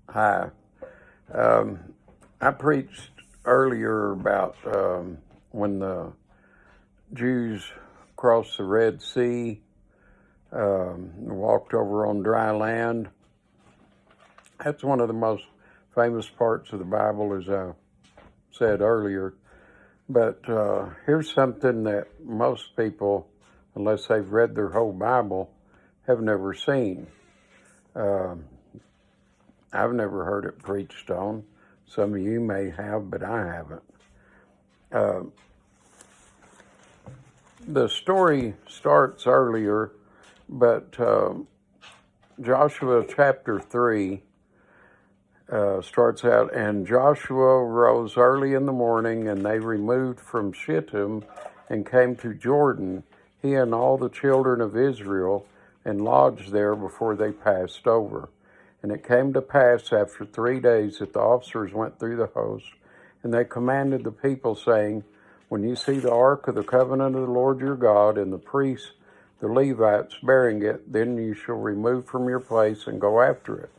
Hi. Um, I preached earlier about when the Jews crossed the Red Sea, walked over on dry land. That's one of the most famous parts of the Bible, as I said earlier. But here's something that most people, unless they've read their whole Bible, have never seen. I've never heard it preached on. Some of you may have, but I haven't. The story starts earlier, but Joshua chapter 3 starts out, and Joshua rose early in the morning, and they removed from Shittim and came to Jordan, he and all the children of Israel, and lodged there before they passed over. And it came to pass after 3 days that the officers went through the host, and they commanded the people, saying, when you see the ark of the covenant of the Lord your God, and the priests, the Levites, bearing it, then you shall remove from your place and go after it.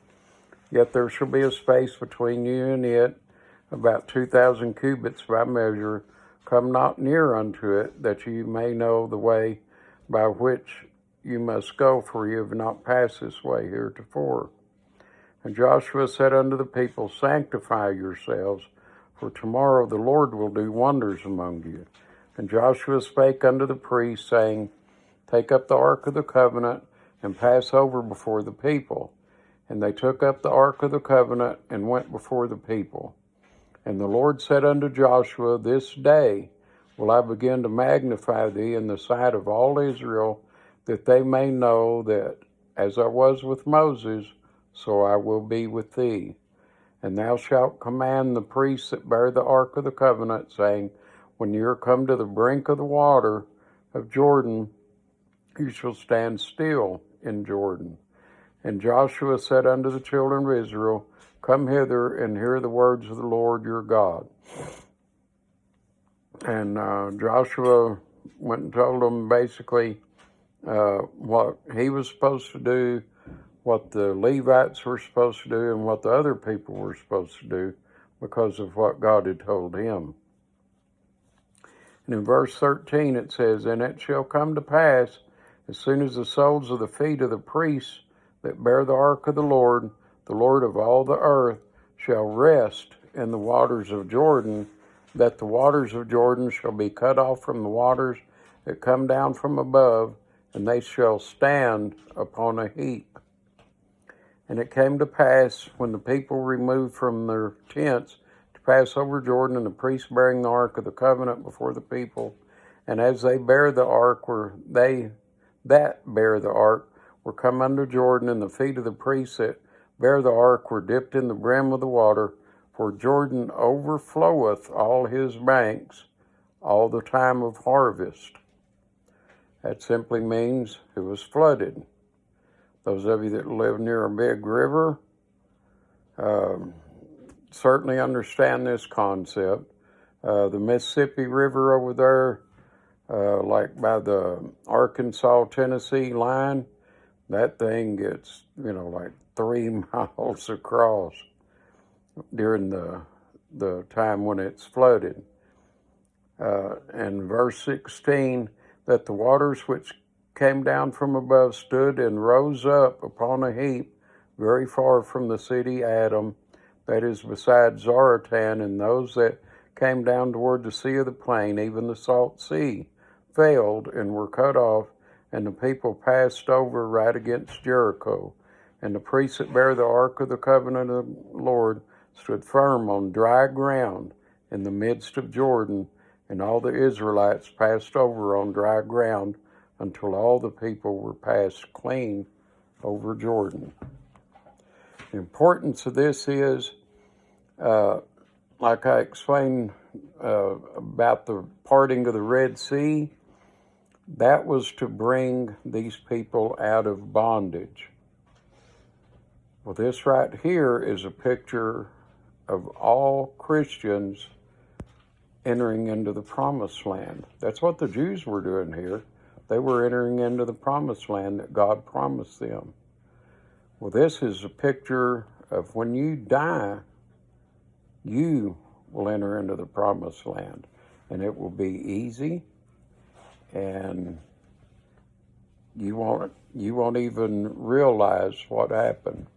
Yet there shall be a space between you and it, about 2,000 cubits by measure. Come not near unto it, that you may know the way by which you must go, for you have not passed this way heretofore. And Joshua said unto the people, sanctify yourselves, for tomorrow the Lord will do wonders among you. And Joshua spake unto the priests, saying, take up the ark of the covenant, and pass over before the people. And they took up the ark of the covenant, and went before the people. And the Lord said unto Joshua, this day will I begin to magnify thee in the sight of all Israel, that they may know that as I was with Moses, so I will be with thee. And thou shalt command the priests that bear the ark of the covenant, saying, when you are come to the brink of the water of Jordan, you shall stand still in Jordan. And Joshua said unto the children of Israel, come hither and hear the words of the Lord your God. And Joshua went and told them basically what he was supposed to do, what the Levites were supposed to do, and what the other people were supposed to do because of what God had told him. And in verse 13 it says, and it shall come to pass, as soon as the soles of the feet of the priests that bear the ark of the Lord of all the earth, shall rest in the waters of Jordan, that the waters of Jordan shall be cut off from the waters that come down from above, and they shall stand upon a heap. And it came to pass, when the people removed from their tents to pass over Jordan, and the priests bearing the ark of the covenant before the people, and as they bear the ark, were come under Jordan, and the feet of the priests that bear the ark were dipped in the brim of the water, for Jordan overfloweth all his banks all the time of harvest. That simply means it was flooded. Those of you that live near a big river certainly understand this concept. The Mississippi River over there, like by the Arkansas-Tennessee line, that thing gets, like 3 miles across during the time when it's flooded. And verse 16, that the waters which came down from above stood and rose up upon a heap very far from the city Adam, that is beside Zaratan, and those that came down toward the sea of the plain, even the salt sea, failed and were cut off, and the people passed over right against Jericho. And the priests that bear the ark of the covenant of the Lord stood firm on dry ground in the midst of Jordan, and all the Israelites passed over on dry ground until all the people were passed clean over Jordan. The importance of this is, like I explained about the parting of the Red Sea, that was to bring these people out of bondage. Well, this right here is a picture of all Christians entering into the promised land. That's what the Jews were doing here. They were entering into the promised land that God promised them. Well, this is a picture of when you die, you will enter into the promised land. And it will be easy, and you won't even realize what happened,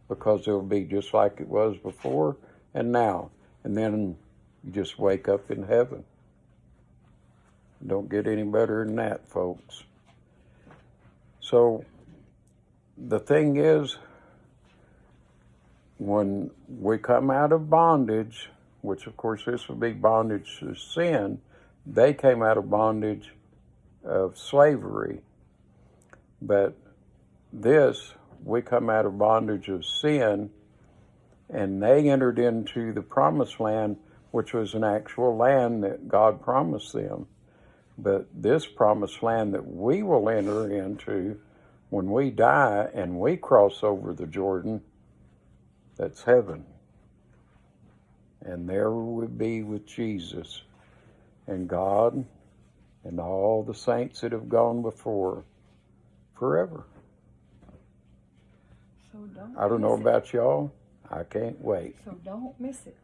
because it'll be just like it was before and now. And then you just wake up in heaven. Don't get any better than that, folks. So the thing is, when we come out of bondage, which of course this would be bondage to sin, they came out of bondage of slavery. But this, we come out of bondage of sin, and they entered into the promised land, which was an actual land that God promised them. But this promised land that we will enter into when we die and we cross over the Jordan, that's heaven. And there we will be with Jesus and God and all the saints that have gone before forever. So I don't know about y'all. I can't wait. So don't miss it.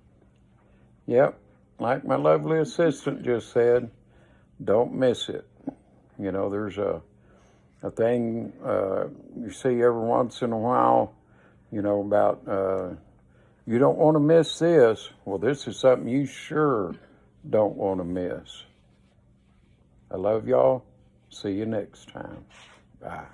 Yep. Like my lovely assistant just said, don't miss it. You know, there's a thing you see every once in a while, you know, about you don't want to miss this. Well, this is something you sure don't want to miss. I love y'all. See you next time. Bye.